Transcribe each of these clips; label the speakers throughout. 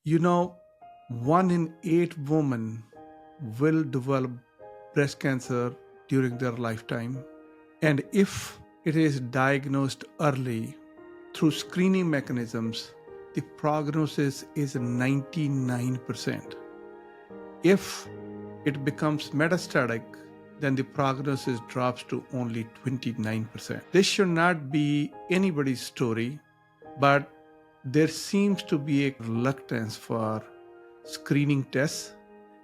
Speaker 1: You know, 1 in 8 women will develop breast cancer during their lifetime. And if it is diagnosed early through screening mechanisms, the prognosis is 99%. If it becomes metastatic, then the prognosis drops to only 29%. This should not be anybody's story, but there seems to be a reluctance for screening tests.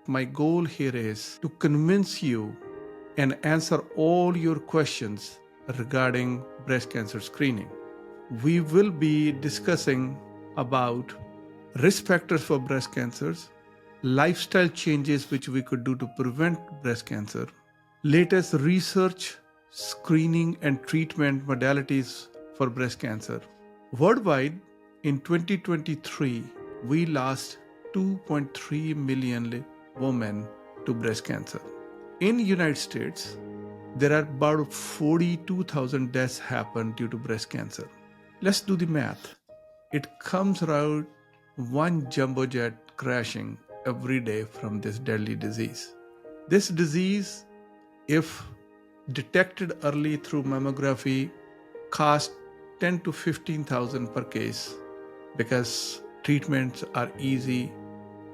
Speaker 1: My goal here is to convince you and answer all your questions regarding breast cancer screening. We will be discussing about risk factors for breast cancers, lifestyle changes which we could do to prevent breast cancer, latest research, screening and treatment modalities for breast cancer. Worldwide, in 2023, we lost 2.3 million women to breast cancer. In the United States, there are about 42,000 deaths happen due to breast cancer. Let's do the math. It comes around one jumbo jet crashing every day from this deadly disease. This disease, if detected early through mammography, costs 10 to 15,000 per case because treatments are easy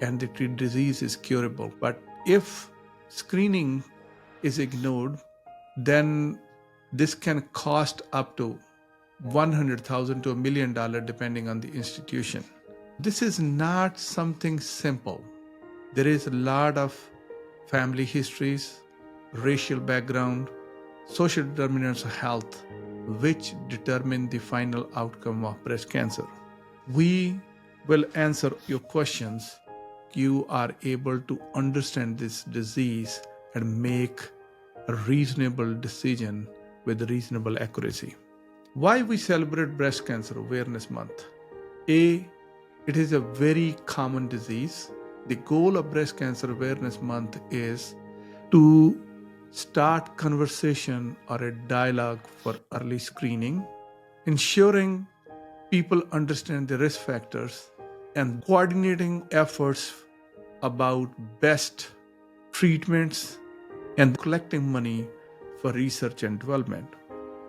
Speaker 1: and the disease is curable. But if screening is ignored, then this can cost up to 100,000 to $1 million depending on the institution. This is not something simple. There is a lot of family histories, racial background, social determinants of health, which determine the final outcome of breast cancer. We will answer your questions. You are able to understand this disease and make a reasonable decision with reasonable accuracy. Why we celebrate Breast Cancer Awareness Month? A, it is a very common disease. The goal of Breast Cancer Awareness Month is to start conversation or a dialogue for early screening, ensuring people understand the risk factors and coordinating efforts about best treatments and collecting money for research and development.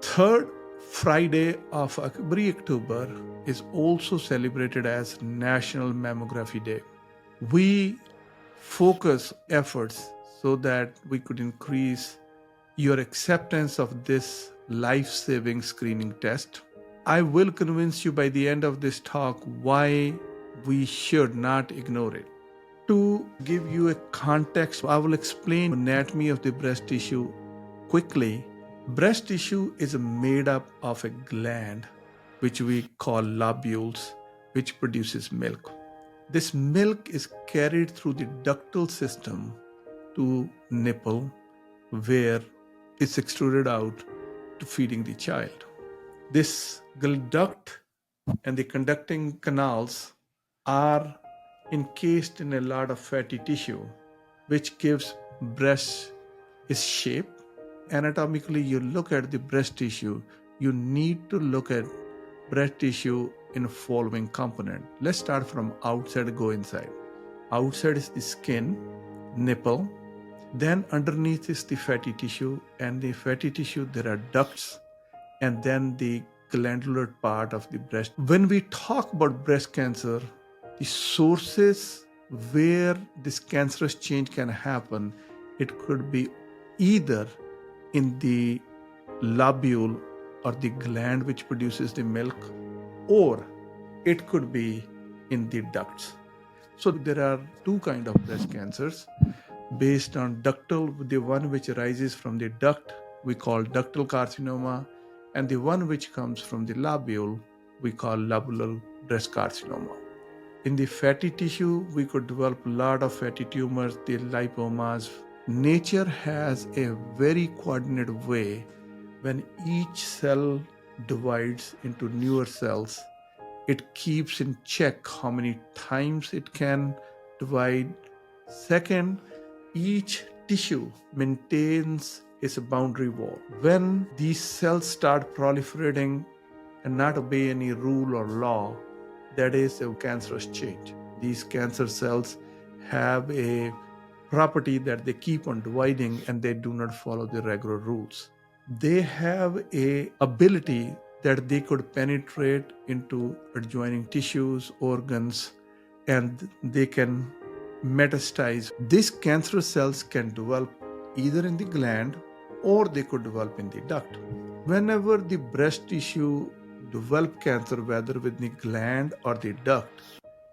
Speaker 1: Third Friday of every October is also celebrated as National Mammography Day. We focus efforts so that we could increase your acceptance of this life-saving screening test. I will convince you by the end of this talk why we should not ignore it. To give you a context, I will explain anatomy of the breast tissue quickly. Breast tissue is made up of a gland which we call lobules, which produces milk. This milk is carried through the ductal system to nipple, where it's extruded out to feeding the child. This duct and the conducting canals are encased in a lot of fatty tissue, which gives breast its shape. Anatomically, you look at the breast tissue, you need to look at breast tissue in following component. Let's start from outside and go inside. Outside is the skin, nipple. Then underneath is the fatty tissue, and the fatty tissue there are ducts, and then the glandular part of the breast. When we talk about breast cancer, the sources where this cancerous change can happen, it could be either in the lobule or the gland which produces the milk, or it could be in the ducts. So there are two kinds of breast cancers based on ductal. The one which arises from the duct we call ductal carcinoma, and the one which comes from the lobule we call lobular breast carcinoma. In the fatty tissue, we could develop a lot of fatty tumors, the lipomas. Nature has a very coordinated way. When each cell divides into newer cells, it keeps in check how many times it can divide. Second, each tissue maintains its boundary wall. When these cells start proliferating and not obey any rule or law, that is a cancerous change. These cancer cells have a property that they keep on dividing and they do not follow the regular rules. They have a ability that they could penetrate into adjoining tissues, organs, and they can metastasize. These cancerous cells can develop either in the gland or they could develop in the duct. Whenever the breast tissue develop cancer, whether with the gland or the duct,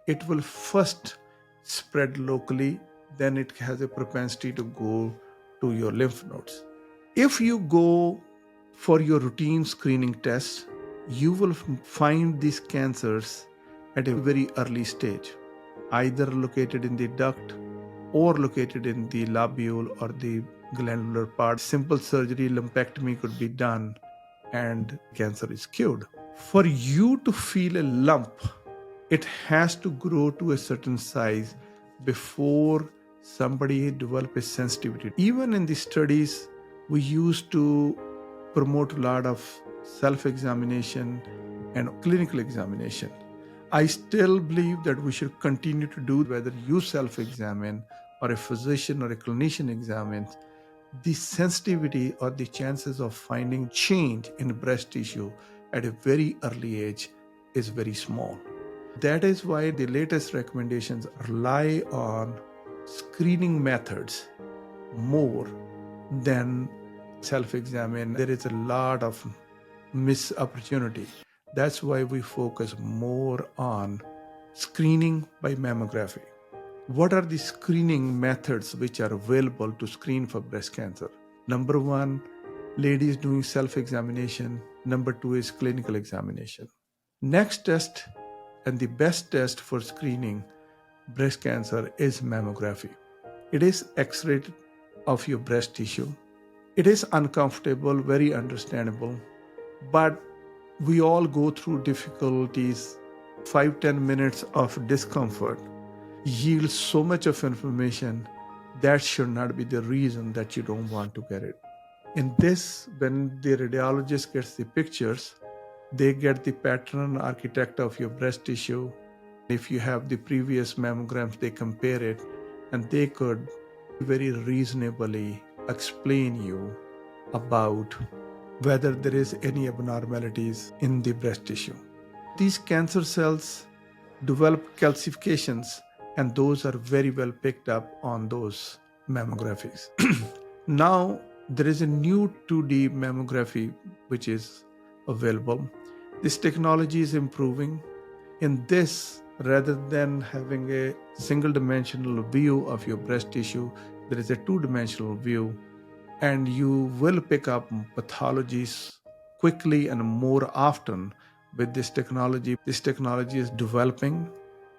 Speaker 1: it will first spread locally, then it has a propensity to go to your lymph nodes. If you go for your routine screening test, you will find these cancers at a very early stage, either located in the duct or located in the lobule or the glandular part. Simple surgery, lumpectomy could be done and cancer is cured. For you to feel a lump, it has to grow to a certain size before somebody develop a sensitivity. Even in the studies, we used to promote a lot of self-examination and clinical examination. I still believe that we should continue to do, whether you self-examine or a physician or a clinician examines, the sensitivity or the chances of finding change in breast tissue at a very early age is very small. That is why the latest recommendations rely on screening methods more than self-examine. There is a lot of missed opportunity. That's why we focus more on screening by mammography. What are the screening methods which are available to screen for breast cancer? Number one, ladies doing self-examination. Number two is clinical examination. Next test and the best test for screening breast cancer is mammography. It is X-ray of your breast tissue. It is uncomfortable, very understandable, but we all go through difficulties. 5-10 minutes of discomfort yields so much of information that should not be the reason that you don't want to get it. In this, when the radiologist gets the pictures, they get the pattern architect of your breast tissue. If you have the previous mammograms, they compare it and they could very reasonably explain you about whether there is any abnormalities in the breast tissue. These cancer cells develop calcifications and those are very well picked up on those mammographies. Now, there is a new 2D mammography which is available. This technology is improving. In this, rather than having a single dimensional view of your breast tissue, there is a two-dimensional view, and you will pick up pathologies quickly and more often with this technology. This technology is developing.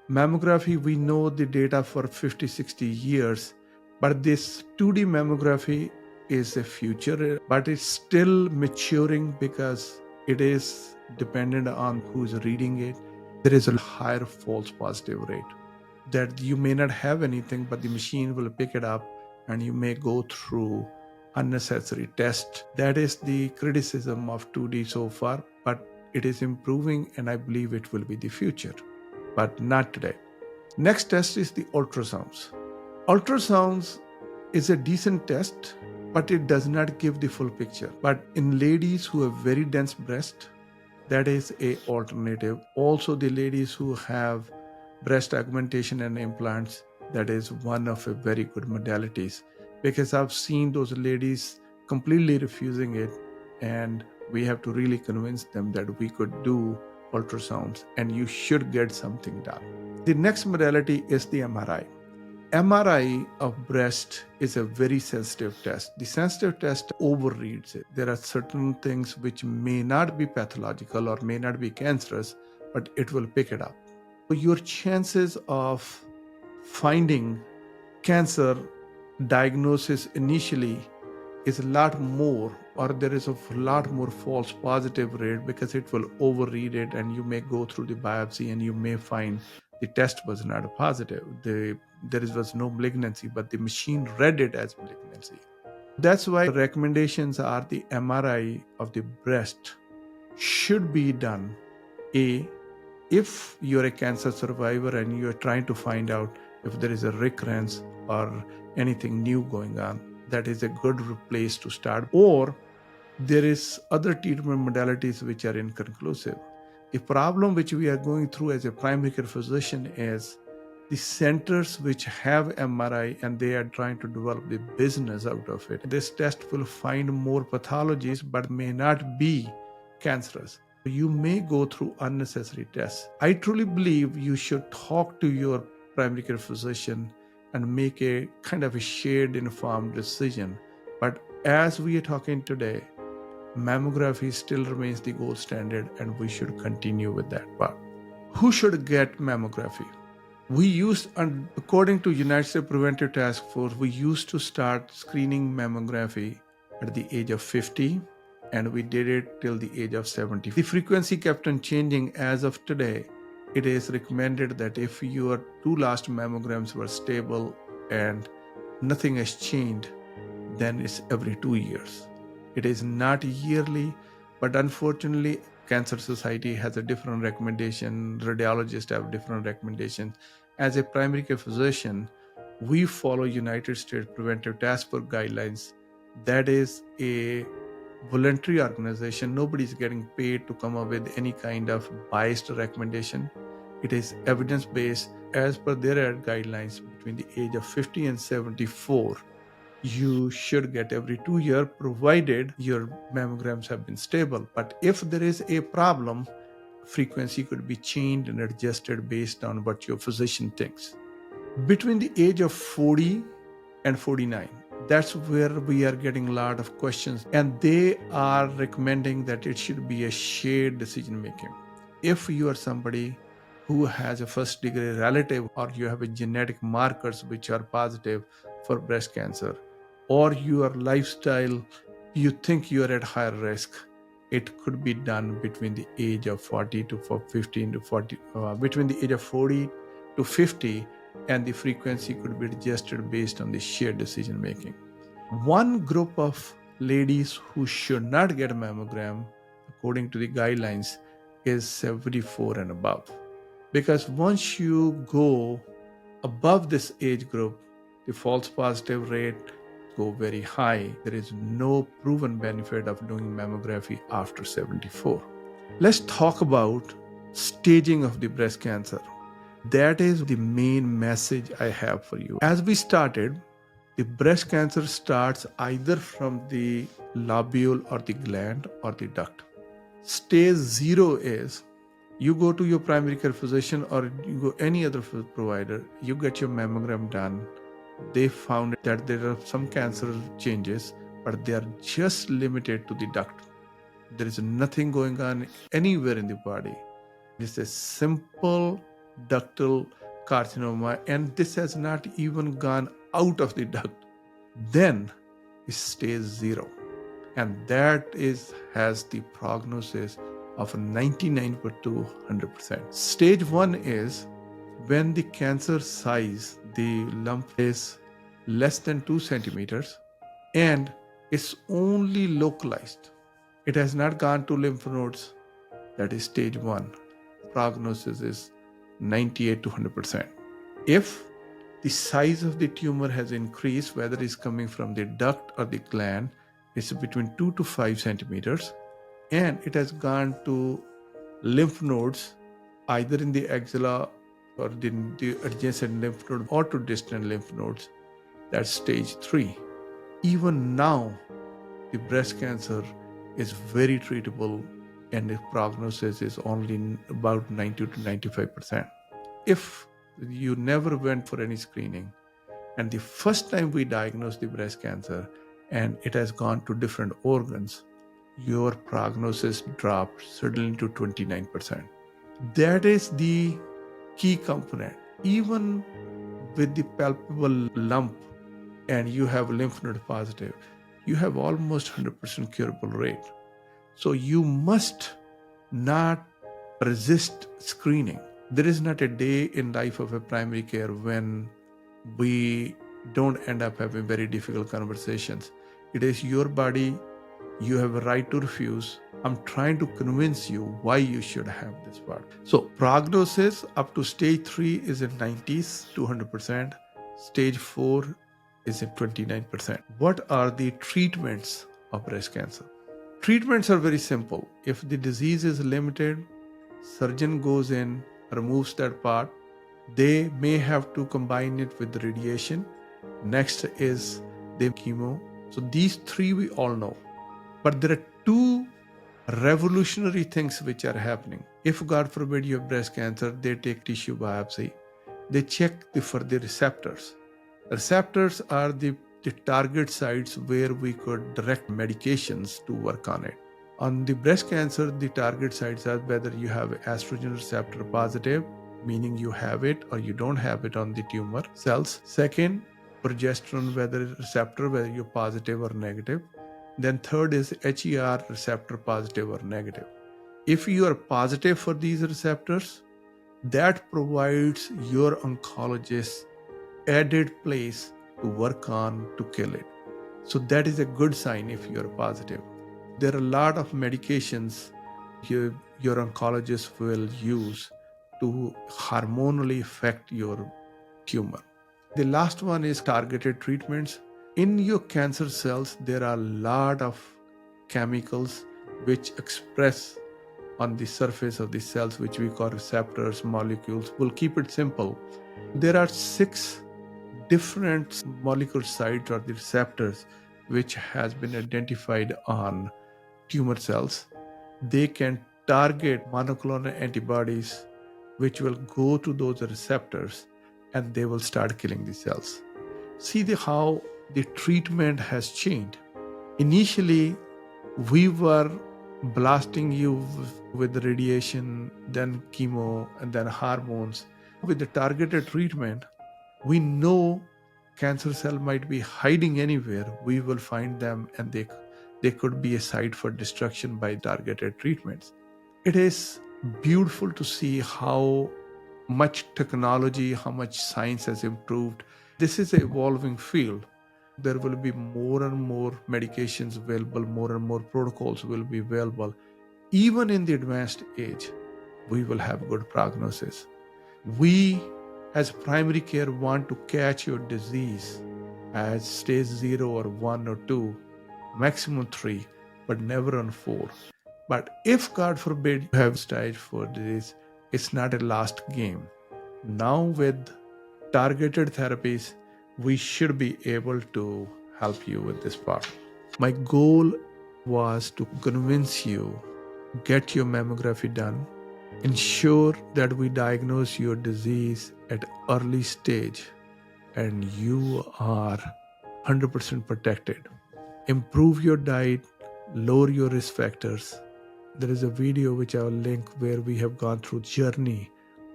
Speaker 1: Mammography, we know the data for 50, 60 years, but this 2D mammography is a future, but it's still maturing because it is dependent on who's reading it. There is a higher false positive rate that you may not have anything, but the machine will pick it up and you may go through unnecessary tests. That is the criticism of 2D so far, but it is improving and I believe it will be the future, but not today. Next test is the ultrasounds. Ultrasounds is a decent test, but it does not give the full picture. But in ladies who have very dense breast, that is a alternative. Also the ladies who have breast augmentation and implants, that is one of a very good modalities, because I've seen those ladies completely refusing it and we have to really convince them that we could do ultrasounds and you should get something done. The next modality is the MRI. MRI of breast is a very sensitive test. The sensitive test overreads it. There are certain things which may not be pathological or may not be cancerous, but it will pick it up. So your chances of finding cancer diagnosis initially is a lot more, or there is a lot more false positive rate because it will overread it and you may go through the biopsy and you may find the test was not positive. There was no malignancy, but the machine read it as malignancy. That's why the recommendations are the MRI of the breast should be done If you're a cancer survivor and you're trying to find out if there is a recurrence or anything new going on, that is a good place to start. Or there is other treatment modalities which are inconclusive. The problem which we are going through as a primary care physician is the centers which have MRI and they are trying to develop the business out of it. This test will find more pathologies but may not be cancerous. You may go through unnecessary tests. I truly believe you should talk to your primary care physician and make a kind of a shared informed decision. But as we are talking today, mammography still remains the gold standard and we should continue with that part. Who should get mammography? According to United States Preventive Task Force, we used to start screening mammography at the age of 50 and we did it till the age of 70. The frequency kept on changing. As of today, it is recommended that if your two last mammograms were stable and nothing has changed, then it's every 2 years. It is not yearly, but unfortunately, Cancer Society has a different recommendation. Radiologists have different recommendations. As a primary care physician, we follow United States Preventive Task Force guidelines. That is a voluntary organization. Nobody is getting paid to come up with any kind of biased recommendation. It is evidence-based. As per their guidelines, between the age of 50 and 74, you should get every 2 years, provided your mammograms have been stable. But if there is a problem, frequency could be changed and adjusted based on what your physician thinks. Between the age of 40 and 49, that's where we are getting a lot of questions, and they are recommending that it should be a shared decision making. If you are somebody who has a first degree relative or you have a genetic markers which are positive for breast cancer, or your lifestyle, you think you are at higher risk, it could be done between the age of 40 to 15 to 40, between the age of 40 to 50, and the frequency could be adjusted based on the shared decision making. One group of ladies who should not get a mammogram, according to the guidelines, is 74 and above. Because once you go above this age group, the false positive rate go very high. There is no proven benefit of doing mammography after 74. Let's talk about staging of the breast cancer. That is the main message I have for you. As we started, the breast cancer starts either from the lobule or the gland or the duct. Stage 0 is you go to your primary care physician or you go any other provider, you get your mammogram done. They found that there are some cancer changes, but they are just limited to the duct. There is nothing going on anywhere in the body. It's a simple ductal carcinoma, and this has not even gone out of the duct. Then it stays 0. And that has the prognosis of 99 to 100%. Stage 1 is when the cancer size, the lump is less than 2 centimeters and it's only localized. It has not gone to lymph nodes. That is stage 1. Prognosis is 98 to 100%. If the size of the tumor has increased, whether it's coming from the duct or the gland, it's between 2 to 5 centimeters, and it has gone to lymph nodes, either in the axilla or the adjacent lymph node or to distant lymph nodes. That's stage 3. Even now, the breast cancer is very treatable and the prognosis is only about 90 to 95%. If you never went for any screening and the first time we diagnosed the breast cancer and it has gone to different organs, your prognosis dropped suddenly to 29%. That is the key component. Even with the palpable lump and you have lymph node positive, you have almost 100% curable rate. So you must not resist screening. There is not a day in life of a primary care when we don't end up having very difficult conversations. It is your body. You have a right to refuse. I'm trying to convince you why you should have this part. So prognosis up to stage 3 is in 90s, 200%. Stage 4 is in 29%. What are the treatments of breast cancer? Treatments are very simple. If the disease is limited, surgeon goes in, removes that part. They may have to combine it with radiation. Next is the chemo. So these 3 we all know. But there are 2 revolutionary things which are happening. If God forbid you have breast cancer, they take tissue biopsy. They check for the receptors. Receptors are the target sites where we could direct medications to work on it. On the breast cancer, the target sites are whether you have estrogen receptor positive, meaning you have it or you don't have it on the tumor cells. Second, progesterone receptor, whether you're positive or negative. Then third is HER receptor positive or negative. If you are positive for these receptors, that provides your oncologist added place to work on to kill it. So that is a good sign if you are positive. There are a lot of medications your oncologist will use to hormonally affect your tumor. The last one is targeted treatments. In your cancer cells, there are a lot of chemicals which express on the surface of the cells, which we call receptors, molecules. We'll keep it simple. There are 6 different molecular sites or the receptors which has been identified on tumor cells. They can target monoclonal antibodies which will go to those receptors and they will start killing the cells. See how the treatment has changed. Initially, we were blasting you with radiation, then chemo, and then hormones. With the targeted treatment, we know cancer cell might be hiding anywhere. We will find them and they could be a site for destruction by targeted treatments. It is beautiful to see how much technology, how much science has improved. This is an evolving field. There will be more and more medications available, more and more protocols will be available. Even in the advanced age, we will have good prognosis. We, as primary care, want to catch your disease as stage 0 or 1 or 2, maximum 3, but never on 4. But if, God forbid, you have stage 4 disease, it's not a last game. Now with targeted therapies, we should be able to help you with this part. My goal was to convince you, get your mammography done, ensure that we diagnose your disease at early stage and you are 100% protected. Improve your diet, lower your risk factors. There is a video which I will link where we have gone through journey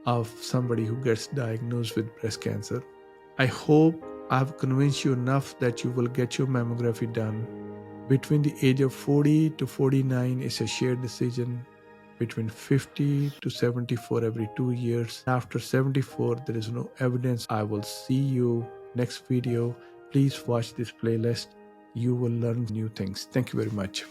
Speaker 1: of somebody who gets diagnosed with breast cancer. I hope I've convinced you enough that you will get your mammography done. Between the age of 40 to 49 is a shared decision. Between 50 to 74 every 2 years. After 74, there is no evidence. I will see you next video. Please watch this playlist. You will learn new things. Thank you very much.